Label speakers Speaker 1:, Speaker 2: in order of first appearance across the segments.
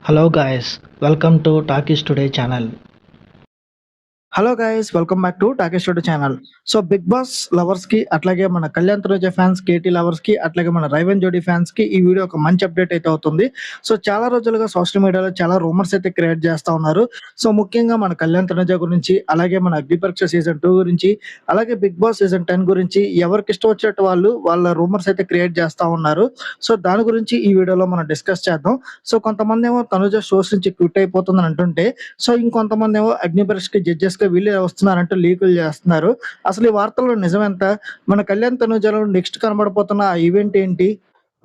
Speaker 1: Hello guys, welcome to Talkies Today channel.
Speaker 2: Hello guys welcome back to Talkies Today channel. So Bigg Boss lovers కి అట్లాగే మన Kalyan Tanuja fans, KT lovers కి అట్లాగే మన రైవన్ జోడీ fans కి ఈ వీడియో ఒక మంచి అప్డేట్ అయితే అవుతుంది. సో చాలా రోజులుగా సోషల్ మీడియాలో చాలా రూమర్స్ అయితే క్రియేట్ చేస్తా ఉన్నారు. సో ముఖ్యంగా మన కళ్యాణ్ తనుజ గురించి, అలాగే మన అగ్ని పరీక్ష సీజన్ 2 గురించి, అలాగే బిగ్ బాస్ సీజన్ 10 గురించి ఎవరికి ఇష్టం వచ్చేట్టు వాళ్ళు వాళ్ళ రూమర్స్ అయితే క్రియేట్ చేస్తా ఉన్నారు. సో దాని గురించి ఈ వీడియోలో మనం డిస్కస్ చేద్దాం. సో కొంతమంది ఏమో తనుజ షోస్ నుంచి క్విట్ అయిపోతుందని అంటుంటే, సో ఇంకొంతమంది ఏమో అగ్ని పరీక్షకి జడ్జెస్ గా వీళ్ళే వస్తున్నారంటూ లీకులు చేస్తున్నారు. అసలు ఈ వార్తల్లో నిజమెంత? మన కళ్యాణ్ తనుజలో నెక్స్ట్ కనబడబోతున్న ఆ ఈవెంట్ ఏంటి?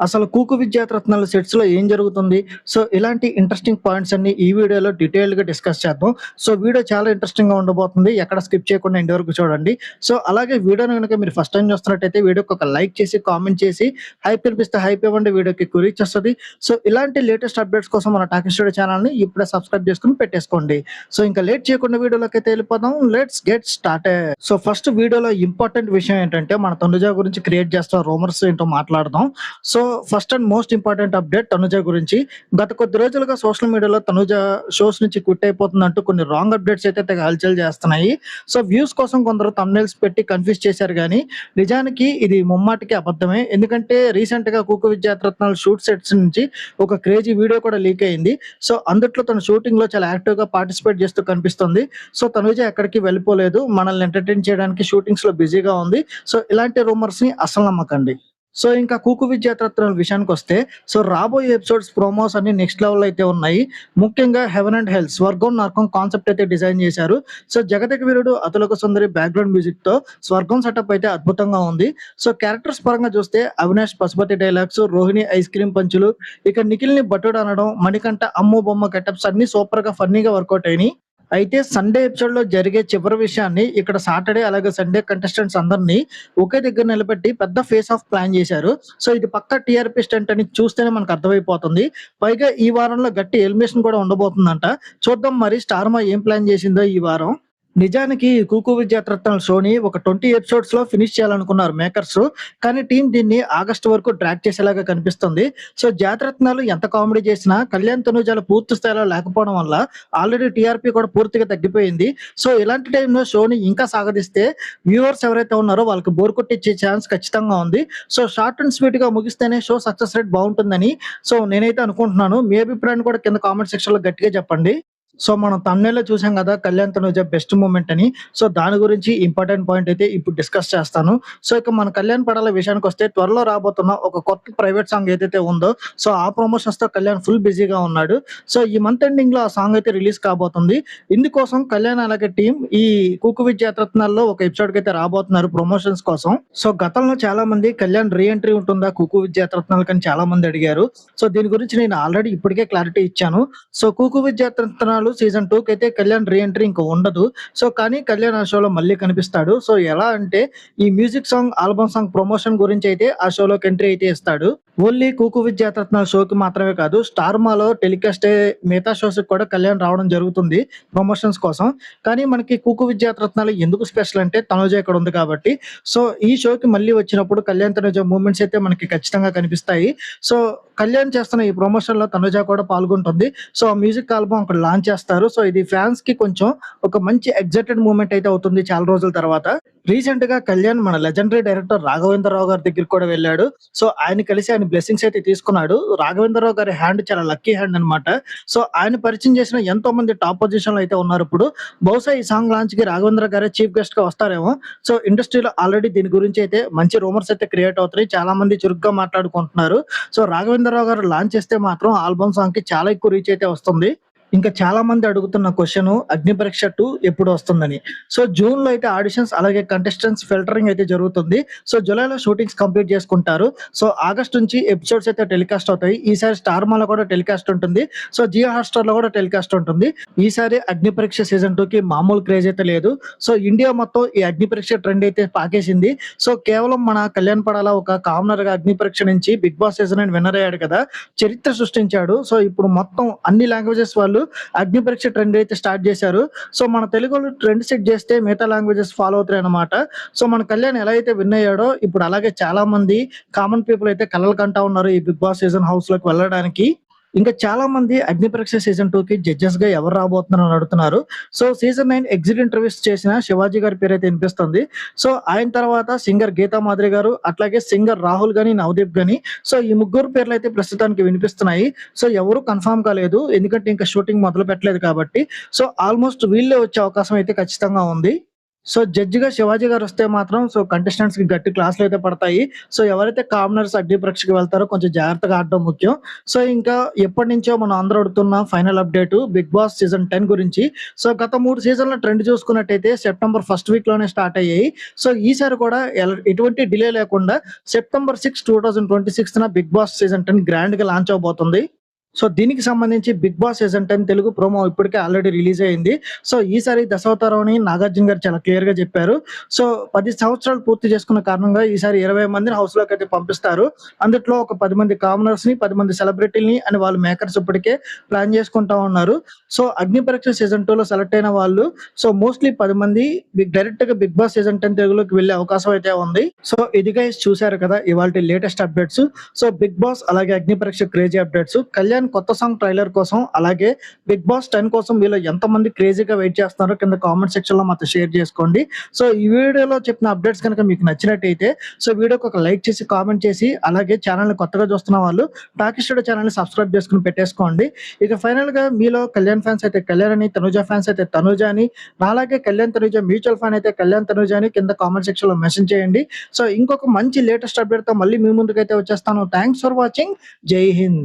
Speaker 2: అసలు 'కూకు విద్యారత్నాలు' సెట్స్‌లో ఏం జరుగుతుంది? సో ఇలాంటి ఇంట్రెస్టింగ్ పాయింట్స్ అన్ని ఈ వీడియోలో డీటెయిల్డ్‌గా డిస్కస్ చేద్దాం. సో వీడియో చాలా ఇంట్రెస్టింగ్‌గా ఉండబోతుంది. ఎక్కడ స్కిప్ చేయకుండా ఎండ్ వరకు చూడండి. సో అలాగే వీడియోని గనుక మీరు ఫస్ట్ టైమ్ చూస్తున్నట్టయితే వీడియోకి ఒక లైక్ చేసి, కామెంట్ చేసి, హైప్ అనిపిస్తే హైప్ ఇవ్వండి. వీడియోకి ఎక్కువ రీచ్ వస్తది. సో ఇలాంటి లేటెస్ట్ అప్డేట్స్ కోసం మన టాకీస్ టుడే ఛానల్‌ని ఇప్పుడే సబ్స్క్రైబ్ చేసుకొని పెట్టేసుకోండి. సో ఇంకా లేట్ చేయకుండా వీడియోలోకైతే వెళ్ళిపోదాం. Let's get started. So first వీడియోలో ఇంపార్టెంట్ విషయం ఏంటంటే, మన తనుజ గురించి క్రియేట్ చేస్తున్న రూమర్స్ ఏంటో మాట్లాడదాం. So first and most important update Tanuja గురించి. గత కొద్ది రోజులుగా సోషల్ మీడియాలో తనుజ షోస్ నుంచి క్విట్ అయిపోతుందంటూ కొన్ని రాంగ్ అప్డేట్స్ అయితే తెగ హల్చల్ చేస్తున్నాయి. సో వ్యూస్ కోసం కొందరు థంబ్నెయిల్స్ పెట్టి కన్ఫ్యూజ్ చేశారు గానీ, నిజానికి ఇది ముమ్మాటికి అబద్ధమే. ఎందుకంటే రీసెంట్ గా 'కూకు విద్యారత్నాలు' షూట్ సెట్స్ నుంచి ఒక క్రేజీ వీడియో కూడా లీక్ అయింది. సో అందుట్లో తన షూటింగ్ లో చాలా యాక్టివ్ గా పార్టిసిపేట్ చేస్తూ కనిపిస్తుంది. సో తనుజ ఎక్కడికి వెళ్ళిపోలేదు. మనల్ని ఎంటర్టైన్ చేయడానికి షూటింగ్స్ లో బిజీగా ఉంది. సో ఇలాంటి రూమర్స్ ని అస్సలు నమ్మకండి. సో ఇంకా 'కూకు విద్యారత్నాలు' విషయానికొస్తే, సో రాబోయే ఎపిసోడ్స్ ప్రోమోస్ అన్ని నెక్స్ట్ లెవెల్ అయితే ఉన్నాయి. ముఖ్యంగా హెవెన్ అండ్ హెల్, స్వర్గం నరకం కాన్సెప్ట్ అయితే డిజైన్ చేశారు. సో 'జగతిక వీరుడు అతులకు సుందరి' బ్యాక్గ్రౌండ్ మ్యూజిక్ తో స్వర్గం సెటప్ అయితే అద్భుతంగా ఉంది. సో క్యారెక్టర్స్ పరంగా చూస్తే Avinash Pasupathi dialogues, Rohini ice cream పంచులు, ఇక నిఖిల్ ని బట్టుడు అనడం, మణికంఠ అమ్ము బొమ్మ గెటప్స్ అన్ని సూపర్ గా ఫన్నీగా వర్కౌట్ అయినాయి. అయితే సండే ఎపిసోడ్ లో జరిగే చివరి విషయాన్ని ఇక్కడ సాటర్డే అలాగే సండే కంటెస్టెంట్స్ అందరినీ ఒకే దగ్గర నిలబెట్టి పెద్ద ఫేస్ ఆఫ్ ప్లాన్ చేశారు. సో ఇది పక్కా టీఆర్పీ స్టంట్ అని చూస్తేనే మనకు అర్థమైపోతుంది. పైగా ఈ వారంలో గట్టి ఎలిమినేషన్ కూడా ఉండబోతుందంట. చూద్దాం మరి స్టార్మా ఏం ప్లాన్ చేసిందో ఈ వారం. నిజానికి 'కూకు విద్యారత్నాలు' షోని ఒక 20 ఎపిసోడ్స్ లో ఫినిష్ చేయాలనుకున్నారు మేకర్స్. కానీ టీమ్ దీన్ని ఆగస్టు వరకు డ్రాగ్ చేసేలాగా కనిపిస్తుంది. సో జాతిరత్నాలు ఎంత కామెడీ చేసినా కళ్యాణ్ తనుజాలు పూర్తి స్థాయిలో లేకపోవడం వల్ల ఆల్రెడీ టీఆర్పీ కూడా పూర్తిగా తగ్గిపోయింది. సో ఇలాంటి టైంలో షోని ఇంకా సాగదీస్తే వ్యూవర్స్ ఎవరైతే ఉన్నారో వాళ్ళకి బోర్ కొట్టించే ఛాన్స్ ఖచ్చితంగా ఉంది. సో షార్ట్ అండ్ స్వీట్ గా ముగిస్తేనే షో సక్సెస్ రేట్ బాగుంటుందని సో నేనైతే అనుకుంటున్నాను. మీ అభిప్రాయాన్ని కూడా కింద కామెంట్ సెక్షన్ లో గట్టిగా చెప్పండి. సో మనం థంబ్‌నెయిల్‌లో చూసాం గదా! కళ్యాణ్ తనుజ బెస్ట్ మూమెంట్ అని. సో దాని గురించి ఇంపార్టెంట్ పాయింట్ అయితే ఇప్పుడు డిస్కస్ చేస్తాను. సో ఇక మన కళ్యాణ్ పడాల విషయానికొస్తే, త్వరలో రాబోతున్న ఒక కొత్త ప్రైవేట్ సాంగ్ ఏదైతే ఉందో, సో ఆ ప్రమోషన్స్‌తో కళ్యాణ్ ఫుల్ బిజీగా ఉన్నాడు. సో ఈ మంత్ ఎండింగ్‌లో ఆ సాంగ్ అయితే రిలీజ్ కాబోతుంది. ఇందుకోసం కళ్యాణ్ అలాగే టీమ్ ఈ 'కూకు విద్యారత్నాల్లో' ఒక ఎపిసోడ్‌కి అయితే రాబోతున్నారు ప్రమోషన్స్ కోసం. సో గతంలో చాలా మంది కళ్యాణ్ రీ ఎంట్రీ ఉంటుందా 'కూకు విద్యారత్నాల'కని చాలా మంది అడిగారు. సో దీని గురించి నేను ఆల్రెడీ ఇప్పటికే క్లారిటీ ఇచ్చాను. సో 'కూకు విద్యారత్నాలు' సీజన్ 2 కైతే కళ్యాణ్ రీ ఎంట్రీ ఇంక ఉండదు. సో కానీ కళ్యాణ్ ఆ షోలో మళ్ళీ కనిపిస్తాడు. సో ఎలా అంటే, ఈ music song, album song promotion గురించి అయితే ఆ షోలోకి ఎంట్రీ అయితే ఇస్తాడు. ఓన్లీ 'కూకు విద్యారత్నాలు' షోకి మాత్రమే కాదు, స్టార్మాలో టెలికాస్ట్ అయ్యే మిగతా షోస్ కూడా కళ్యాణ్ రావడం జరుగుతుంది ప్రమోషన్స్ కోసం. కానీ మనకి 'కూకు విద్యారత్నాలు' ఎందుకు స్పెషల్ అంటే తనుజ ఇక్కడ ఉంది కాబట్టి. సో ఈ షోకి మళ్ళీ వచ్చినప్పుడు కళ్యాణ్ తనుజ మూవ్‌మెంట్స్ అయితే మనకి ఖచ్చితంగా కనిపిస్తాయి. సో కళ్యాణ్ చేస్తున్న ఈ ప్రమోషన్‌లో తనుజ కూడా పాల్గొంటుంది. సో ఆ మ్యూజిక్ ఆల్బమ్ అక్కడ లాంచ్ చేస్తారు. సో ఇది ఫ్యాన్స్ కి కొంచెం ఒక మంచి ఎక్సైటెడ్ మూవ్‌మెంట్ అయితే అవుతుంది చాలా రోజుల తర్వాత. రీసెంట్ గా కళ్యాణ్ మన లెజెండరీ డైరెక్టర్ రాఘవేంద్రరావు గారి దగ్గరికి కూడా వెళ్ళాడు. సో ఆయన కలిసి ఆయన బ్లెస్సింగ్స్ అయితే తీసుకున్నాడు. రాఘవేంద్రరావు గారి హ్యాండ్ చాలా లక్కీ హ్యాండ్ అన్నమాట. సో ఆయన పరిచయం చేసిన ఎంతో మంది టాప్ పొజిషన్ లో అయితే ఉన్నారు ఇప్పుడు. బహుశా ఈ సాంగ్ లాంచ్ కి రాఘవేంద్ర గారే చీఫ్ గెస్ట్ గా వస్తారేమో. సో ఇండస్ట్రీలో ఆల్రెడీ దీని గురించి అయితే మంచి రూమర్స్ అయితే క్రియేట్ అవుతున్నాయి. చాలా మంది చురుగ్గా మాట్లాడుకుంటున్నారు. సో రాఘవేంద్రరావు గారు లాంచ్ చేస్తే మాత్రం ఆల్బమ్ సాంగ్ కి చాలా ఎక్కువ రీచ్ అయితే వస్తుంది. ఇంకా చాలా మంది అడుగుతున్న క్వెషన్, 'అగ్ని పరీక్ష 2' ఎప్పుడు వస్తుందని. సో జూన్ లో అయితే ఆడిషన్స్ అలాగే కంటెస్టెంట్స్ ఫిల్టరింగ్ అయితే జరుగుతుంది. సో జూలైలో షూటింగ్స్ కంప్లీట్ చేసుకుంటారు. సో ఆగస్ట్ నుంచి ఎపిసోడ్స్ అయితే టెలికాస్ట్ అవుతాయి. ఈసారి స్టార్మాలో కూడా టెలికాస్ట్ ఉంటుంది. సో జియో హాట్‌స్టార్ లో కూడా టెలికాస్ట్ ఉంటుంది. ఈసారి 'అగ్ని పరీక్ష' సీజన్ 2కి మామూలు క్రేజ్ అయితే లేదు. సో ఇండియా మొత్తం ఈ 'అగ్ని పరీక్ష' ట్రెండ్ అయితే పాకేసింది. సో కేవలం మన కళ్యాణ్ పడాల ఒక కామనర్ గా 'అగ్ని పరీక్ష' నుంచి బిగ్ బాస్ సీజన్ 9 విన్నర్ అయ్యాడు కదా! చరిత్ర సృష్టించాడు. సో ఇప్పుడు మొత్తం అన్ని లాంగ్వేజెస్ వాళ్ళు 'అగ్ని పరీక్ష' ట్రెండ్ అయితే స్టార్ట్ చేశారు. సో మన తెలుగోళ్ళు ట్రెండ్ సెట్ చేస్తే మిగతా లాంగ్వేజెస్ ఫాలో అవుతాయన్నమాట. సో మన కళ్యాణ్ ఎలా అయితే విన్ అయ్యాడో, ఇప్పుడు అలాగే చాలా మంది కామన్ పీపుల్ అయితే కలలు కంటా ఉన్నారు ఈ బిగ్ బాస్ సీజన్ హౌస్ లోకి వెళ్ళడానికి. ఇంకా చాలా మంది అగ్నిపరీక్ష సీజన్ 2కి జడ్జెస్ గా ఎవరు రాబోతున్నారని అడుగుతున్నారు. సో సీజన్ 9 ఎగ్జిట్ ఇంటర్వ్యూస్ చేసిన శివాజీ గారి పేరైతే వినిపిస్తుంది. సో ఆయన తర్వాత సింగర్ గీతా మాధురి గారు, అట్లాగే సింగర్ రాహుల్ గాని, నవదీప్ గాని, సో ఈ ముగ్గురు పేర్లు అయితే ప్రస్తుతానికి వినిపిస్తున్నాయి. సో ఎవరు కన్ఫర్మ్ కాలేదు, ఎందుకంటే ఇంకా షూటింగ్ మొదలు పెట్టలేదు కాబట్టి. సో ఆల్మోస్ట్ వీళ్ళే వచ్చే అవకాశం అయితే ఖచ్చితంగా ఉంది. సో జడ్జిగా శివాజీ గారు వస్తే మాత్రం సో కంటెస్టెంట్స్ కి గట్టి క్లాసులు అయితే పడతాయి. సో ఎవరైతే కామనర్స్ అగ్ని పరీక్షకి వెళ్తారో కొంచెం జాగ్రత్తగా ఆడడం ముఖ్యం. సో ఇంకా ఎప్పటి నుంచో మనం అందరూ అడుగుతున్న final update Bigg Boss season 10 గురించి. సో గత 3 సీజన్ల ట్రెండ్ చూసుకున్నట్టయితే సెప్టెంబర్ ఫస్ట్ వీక్ లోనే స్టార్ట్ అయ్యాయి. సో ఈసారి కూడా ఎటువంటి డిలే లేకుండా September 6, 2026 Bigg Boss season 10 grand గా లాంచ్ అవబోతుంది. సో దీనికి సంబంధించి Bigg Boss season 10 Telugu promo ఇప్పటికే ఆల్రెడీ రిలీజ్ అయింది. సో ఈసారి దశావతారం అని నాగార్జున గారు చాలా క్లియర్ గా చెప్పారు. సో 10 సంవత్సరాలు పూర్తి చేసుకున్న కారణంగా ఈసారి 20 మందిని హౌస్ లోకి అయితే పంపిస్తారు. అందులో ఒక 10 మంది కామనర్స్ ని, 10 మంది సెలబ్రిటీని అని వాళ్ళు మేకర్స్ ఇప్పటికే ప్లాన్ చేసుకుంటా ఉన్నారు. సో అగ్ని పరీక్ష సీజన్ 2 లో సెలెక్ట్ అయిన వాళ్ళు సో మోస్ట్లీ 10 మంది డైరెక్ట్ గా బిగ్ బాస్ సీజన్ 10 తెలుగులోకి వెళ్లే అవకాశం అయితే ఉంది. సో ఇది గైస్ చూశారు కదా ఇవాళ latest updates. So Bigg Boss అలాగే అగ్ని పరీక్ష క్రేజీ అప్డేట్స్. కళ్యాణ్ కొత్త సాంగ్ ట్రైలర్ కోసం, అలాగే బిగ్ బాస్ 10 కోసం వీళ్ళు ఎంతమంది క్రేజీగా వెయిట్ చేస్తున్నారో కింద కామెంట్ సెక్షన్ లో మాతో షేర్ చేసుకోండి. సో ఈ వీడియోలో చెప్పిన అప్డేట్స్ కనుక మీకు నచ్చినట్టయితే సో వీడియోకి ఒక లైక్ చేసి, కామెంట్ చేసి, అలాగే ఛానల్ ని కొత్తగా చూస్తున్న వాళ్ళు టాకీ స్టూడియో ఛానల్ ని సబ్స్క్రైబ్ చేసుకుని పెట్టేసుకోండి. ఇక ఫైనల్ గా మీలో కళ్యాణ్ ఫ్యాన్స్ అయితే కళ్యాణ్ అని, తనుజ ఫ్యాన్స్ అయితే తనుజ అని, అలాగే కళ్యాణ్ తనుజ మ్యూచువల్ ఫ్యాన్ అయితే కళ్యాణ్ తనుజ అని కింద కామెంట్ సెక్షన్ లో మెన్షన్ చేయండి. సో ఇంకొక మంచి లేటెస్ట్ అప్డేట్ తో మళ్ళీ మీ ముందుకైతే వచ్చేస్తాను. Thanks for watching. జై హింద్.